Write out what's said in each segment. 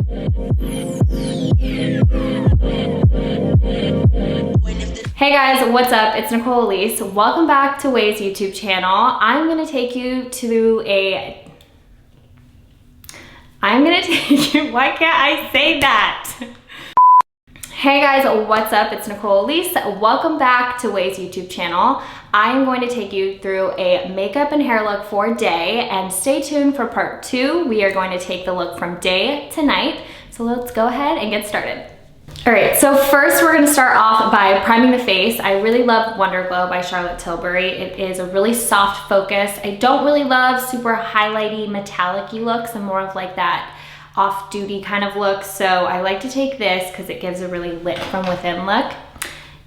Hey guys, what's up? It's Nicole Elise. Welcome back to OUAI's YouTube channel. I'm gonna take you, why can't I say that? Hey guys, what's up? It's Nicole Elise. Welcome back to OUAI's YouTube channel. I am going to take you through a makeup and hair look for day, and stay tuned for part 2. We are going to take the look from day to night. So let's go ahead and get started. All right, so first we're gonna start off by priming the face. I really love Wonderglow by Charlotte Tilbury. It is a really soft focus. I don't really love super highlighty, metallic-y looks. I'm more of like that off-duty kind of look. So I like to take this because it gives a really lit from within look.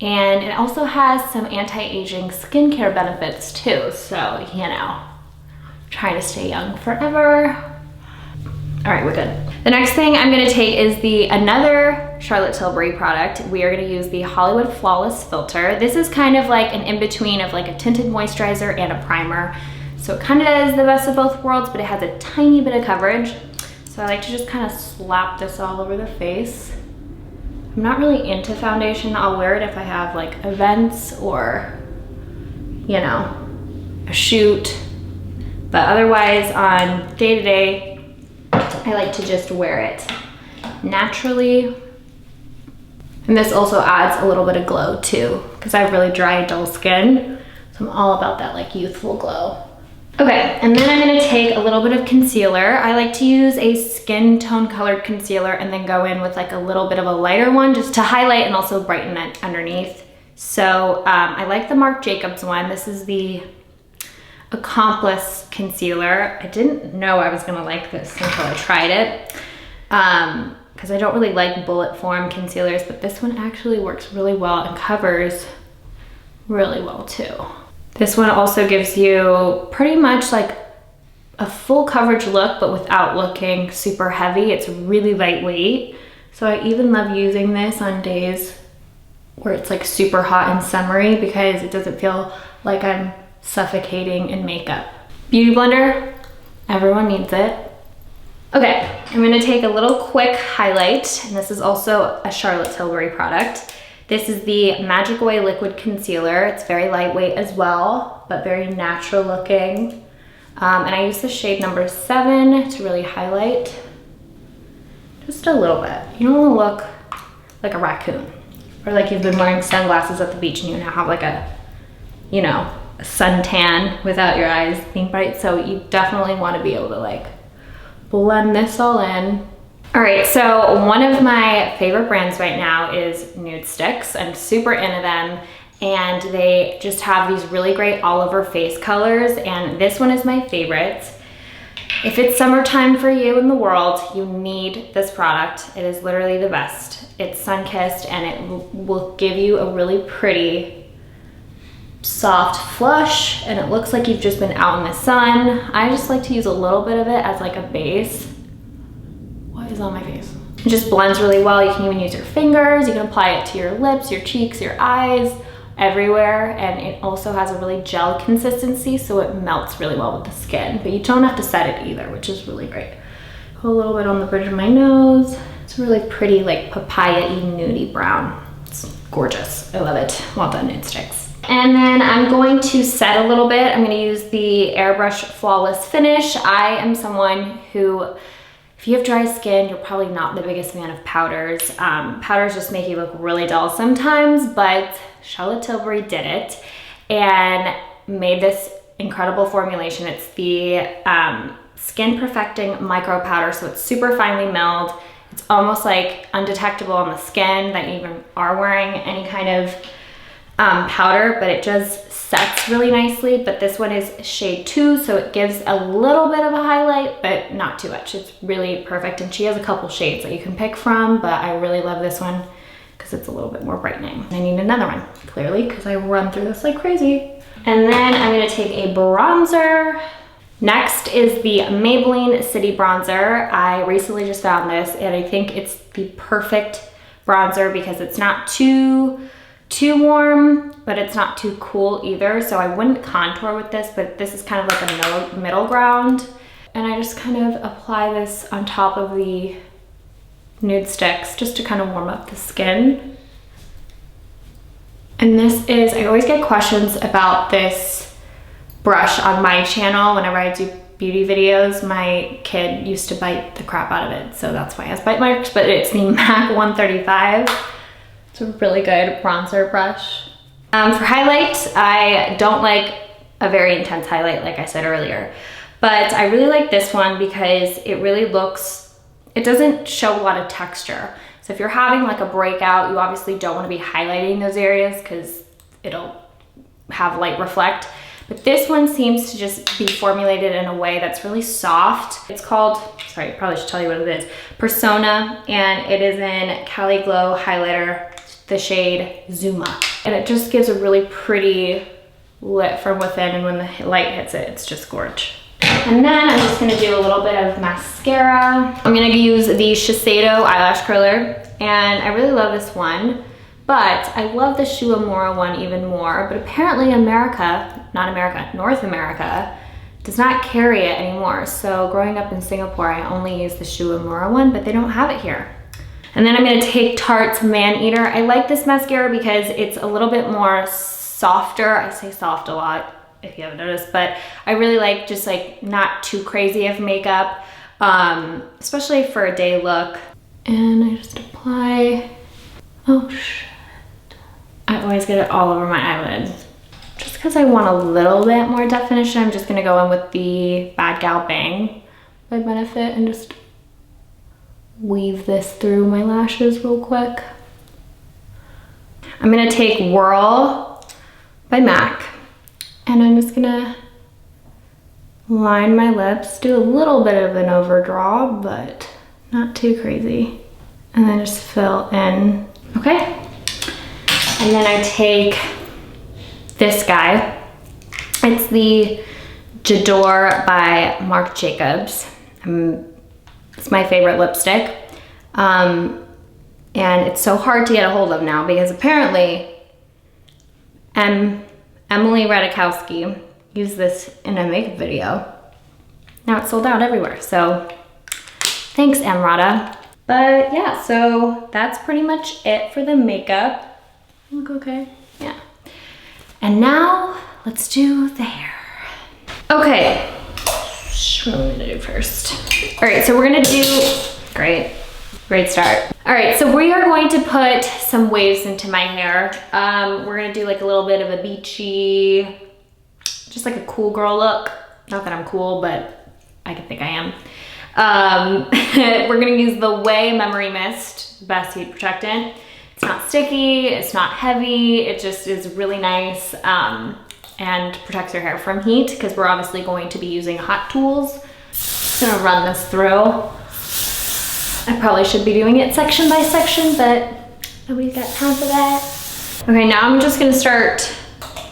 And it also has some anti-aging skincare benefits too. So, you know, trying to stay young forever. All right, we're good. The next thing I'm gonna take is another Charlotte Tilbury product. We are gonna use the Hollywood Flawless Filter. This is kind of like an in-between of like a tinted moisturizer and a primer. So it kind of does the best of both worlds, but it has a tiny bit of coverage. So I like to just kind of slap this all over the face. I'm not really into foundation. I'll wear it if I have like events or, you know, a shoot. But otherwise on day-to-day, I like to just wear it naturally. And this also adds a little bit of glow too, because I have really dry, dull skin. So I'm all about that like youthful glow. Okay, and then I'm gonna take a little bit of concealer. I like to use a skin tone colored concealer and then go in with like a little bit of a lighter one just to highlight and also brighten it underneath. So I like the Marc Jacobs one. This is the Accomplice concealer. I didn't know I was gonna like this until I tried it, because I don't really like bullet form concealers, but this one actually works really well and covers really well too. This one also gives you pretty much like a full coverage look, but without looking super heavy. It's really lightweight. So I even love using this on days where it's like super hot and summery, because it doesn't feel like I'm suffocating in makeup. Beauty blender, everyone needs it. Okay, I'm gonna take a little quick highlight, and this is also a Charlotte Tilbury product. This is the Magic Away Liquid Concealer. It's very lightweight as well, but very natural looking. And I use the shade number 7 to really highlight just a little bit. You don't wanna look like a raccoon, or like you've been wearing sunglasses at the beach and you now have like a, you know, suntan without your eyes being bright. So you definitely want to be able to like blend this all in. All right, so one of my favorite brands right now is Nude Sticks. I'm super into them, and they just have these really great all over face colors, and this one is my favorite. If it's summertime for you in the world, you need this product. It is literally the best. It's sun-kissed, and it will give you a really pretty soft flush, and it looks like you've just been out in the sun. I just like to use a little bit of it as like a base. What is on my face? It just blends really well. You can even use your fingers. You can apply it to your lips, your cheeks, your eyes, everywhere. And it also has a really gel consistency, so it melts really well with the skin, but you don't have to set it either, which is really great. Put a little bit on the bridge of my nose. It's a really pretty like papaya-y nudie brown. It's gorgeous. I love it. Well done, Nude Sticks. And then I'm going to set a little bit. I'm gonna use the Airbrush Flawless Finish. I am someone who, if you have dry skin, you're probably not the biggest fan of powders. Powders just make you look really dull sometimes, but Charlotte Tilbury did it and made this incredible formulation. It's the Skin Perfecting Micro Powder, so it's super finely milled. It's almost like undetectable on the skin that you even are wearing any kind of powder, but it just sets really nicely. But this one is shade 2, so it gives a little bit of a highlight, but not too much. It's really perfect, and she has a couple shades that you can pick from, but I really love this one because it's a little bit more brightening. I need another one, clearly, because I run through this like crazy. And then I'm gonna take a bronzer. Next is the Maybelline City Bronzer. I recently just found this, and I think it's the perfect bronzer because it's not too warm, but it's not too cool either. So I wouldn't contour with this, but this is kind of like a middle ground. And I just kind of apply this on top of the nude sticks just to kind of warm up the skin. And this is, I always get questions about this brush on my channel whenever I do beauty videos. My kid used to bite the crap out of it, so that's why it has bite marks, but it's the MAC 135. It's a really good bronzer brush. For highlight, I don't like a very intense highlight like I said earlier, but I really like this one because it really looks, it doesn't show a lot of texture. So if you're having like a breakout, you obviously don't want to be highlighting those areas because it'll have light reflect. But this one seems to just be formulated in a way that's really soft. It's called, sorry, probably should tell you what it is, Persona, and it is in Cali Glow highlighter, the shade Zuma. And it just gives a really pretty lit from within, and when the light hits it, it's just gorgeous. And then I'm just gonna do a little bit of mascara. I'm gonna use the Shiseido eyelash curler, and I really love this one, but I love the Shuamura one even more, but apparently North America does not carry it anymore. So growing up in Singapore, I only use the Shuamura one, but they don't have it here. And then I'm gonna take Tarte's Man Eater. I like this mascara because it's a little bit more softer. I say soft a lot, if you haven't noticed, but I really like just like not too crazy of makeup, especially for a day look. And I just apply, oh shit. I always get it all over my eyelids. Just because I want a little bit more definition, I'm just gonna go in with the Bad Gal Bang by Benefit and just weave this through my lashes real quick. I'm gonna take Whirl by MAC, and I'm just gonna line my lips, do a little bit of an overdraw, but not too crazy. And then just fill in, okay? And then I take this guy. It's the J'adore by Marc Jacobs. It's my favorite lipstick. And it's so hard to get a hold of now because apparently Emily Ratajkowski used this in a makeup video. Now it's sold out everywhere, so thanks, Emrata. But yeah, so that's pretty much it for the makeup. Look okay? Yeah. And now let's do the hair. Okay, what am I gonna do first? All right, so we're gonna do, great start. All right, so we are going to put some waves into my hair. We're gonna do like a little bit of a beachy, just like a cool girl look. Not that I'm cool, but I can think I am. We're gonna use the OUAI Memory Mist, best heat protectant. It's not sticky, it's not heavy, it just is really nice and protects your hair from heat because we're obviously going to be using hot tools. Just gonna run this through. I probably should be doing it section by section, but nobody's got time for that. Okay, now I'm just gonna start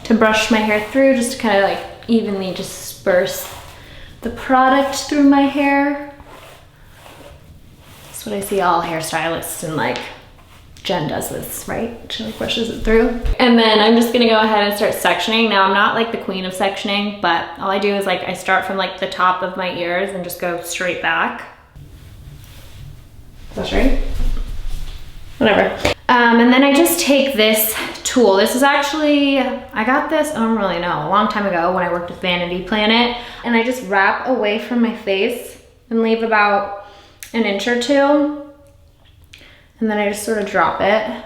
to brush my hair through just to kind of like evenly disperse the product through my hair. That's what I see all hairstylists and like Jen does this, right? She like brushes it through. And then I'm just gonna go ahead and start sectioning. Now I'm not like the queen of sectioning, but all I do is like I start from like the top of my ears and just go straight back. Is that straight? Whatever. And then I just take this tool. This is actually, I got this, I don't really know, a long time ago when I worked with Vanity Planet. And I just wrap away from my face and leave about an inch or two. And then I just sort of drop it.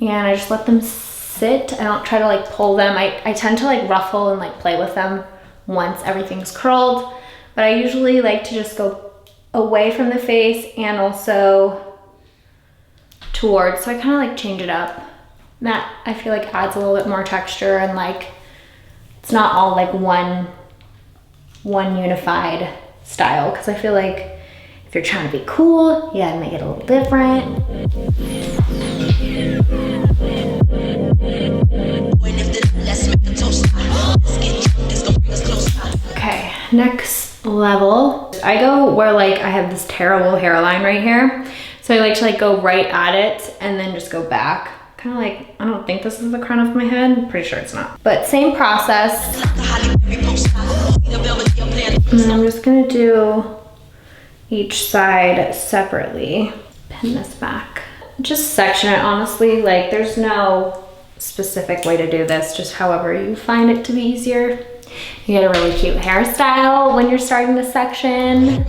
And I just let them sit. I don't try to like pull them. I tend to like ruffle and like play with them once everything's curled. But I usually like to just go away from the face and also towards. So I kind of like change it up. That I feel like adds a little bit more texture and like it's not all like one unified style, because I feel like if you're trying to be cool, you gotta make it a little different. Okay, next level. I go where like I have this terrible hairline right here. So I like to like go right at it and then just go back. Kind of like, I don't think this is the crown of my head. I'm pretty sure it's not. But same process. And then I'm just gonna do each side separately. Pin this back. Just section it, honestly. Like, there's no specific way to do this, just however you find it to be easier. You get a really cute hairstyle when you're starting this section.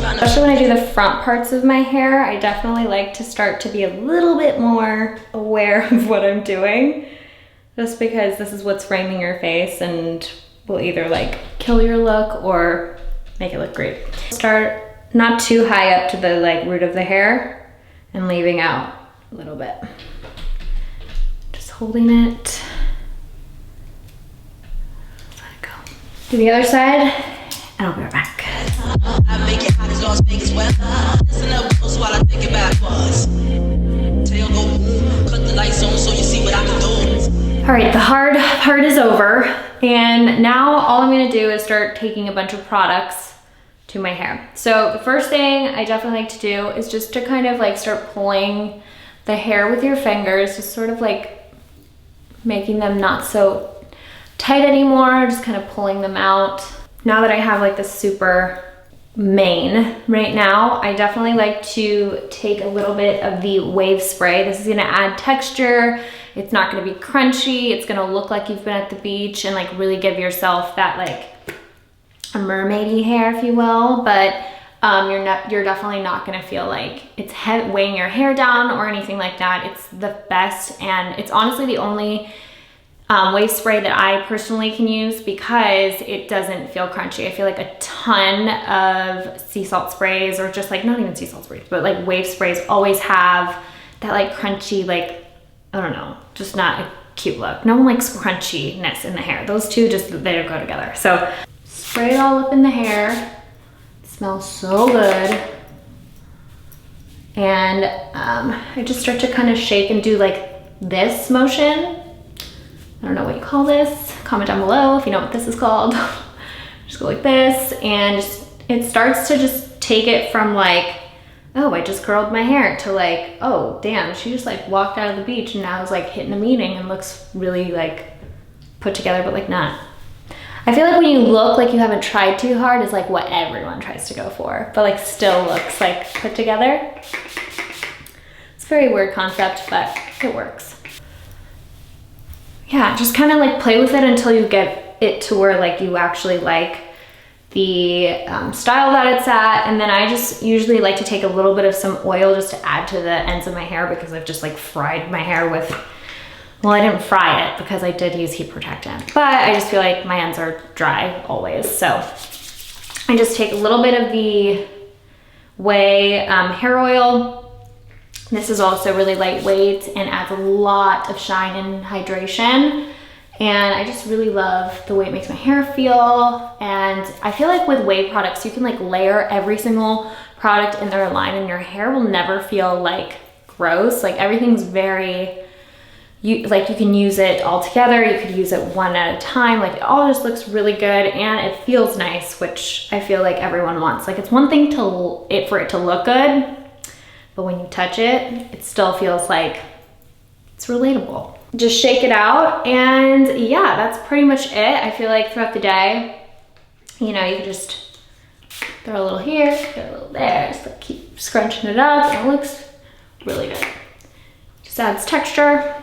Especially when I do the front parts of my hair, I definitely like to start to be a little bit more aware of what I'm doing, just because this is what's framing your face and will either like kill your look or make it look great. Start not too high up to the like root of the hair and leaving out a little bit. Just holding it. Let it go. Do the other side, and I'll be right back. I make it hot as Las Vegas weather. Listen up close while I think about what's. Tail go boom, cut the lights on so you see what I can do. All right, the hard part is over, and now all I'm gonna do is start taking a bunch of products to my hair. So the first thing I definitely like to do is just to kind of like start pulling the hair with your fingers, just sort of like making them not so tight anymore, just kind of pulling them out. Now that I have like this super mane right now, I definitely like to take a little bit of the wave spray. This is gonna add texture. It's not gonna be crunchy. It's gonna look like you've been at the beach and like really give yourself that like a mermaidy hair, if you will, but you're definitely not gonna feel like it's weighing your hair down or anything like that. It's the best, and it's honestly the only wave spray that I personally can use because it doesn't feel crunchy. I feel like a ton of sea salt sprays, or just like, not even sea salt sprays, but like wave sprays always have that like crunchy, like, I don't know, just not a cute look. No one likes crunchiness in the hair. Those two just, they don't go together. So spray it all up in the hair. It smells so good. And I just start to kind of shake and do like this motion. I don't know what you call this. Comment down below if you know what this is called. Just go like this, and it starts to just take it from like, oh, I just curled my hair, to like, oh, damn, she just like walked out of the beach and now is like hitting a meeting and looks really like put together, but like not. I feel like when you look like you haven't tried too hard is like what everyone tries to go for, but like still looks like put together. It's a very weird concept, but it works. Yeah, just kind of like play with it until you get it to where like you actually like the style that it's at. And then I just usually like to take a little bit of some oil just to add to the ends of my hair, because I've just like fried my hair with, well, I didn't fry it because I did use heat protectant, but I just feel like my ends are dry always. So I just take a little bit of the OUAI hair oil. This is also really lightweight and adds a lot of shine and hydration. And I just really love the way it makes my hair feel. And I feel like with OUAI products, you can like layer every single product in their line and your hair will never feel like gross. Like everything's very, you can use it all together. You could use it one at a time. Like it all just looks really good and it feels nice, which I feel like everyone wants. Like it's one thing for it to look good, but when you touch it, it still feels like it's relatable. Just shake it out, and yeah, that's pretty much it. I feel like throughout the day, you know, you can just throw a little here, throw a little there, just like keep scrunching it up, and it looks really good. Just adds texture.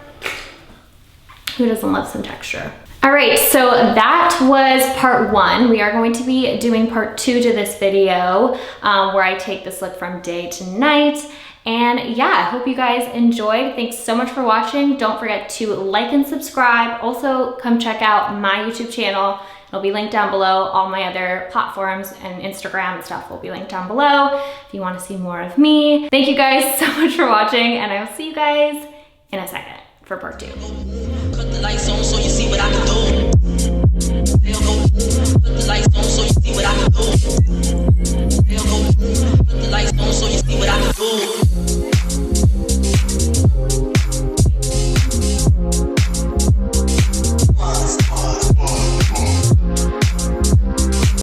Who doesn't love some texture? All right, so that was part one. We are going to be doing part two to this video where I take this look from day to night. And yeah, I hope you guys enjoyed. Thanks so much for watching. Don't forget to like and subscribe. Also, come check out my YouTube channel. It'll be linked down below. All my other platforms and Instagram and stuff will be linked down below if you want to see more of me. Thank you guys so much for watching, and I will see you guys in a second for part two. Put the lights on so you see what I can do. Put the lights on so you see what I can do. Put the lights on.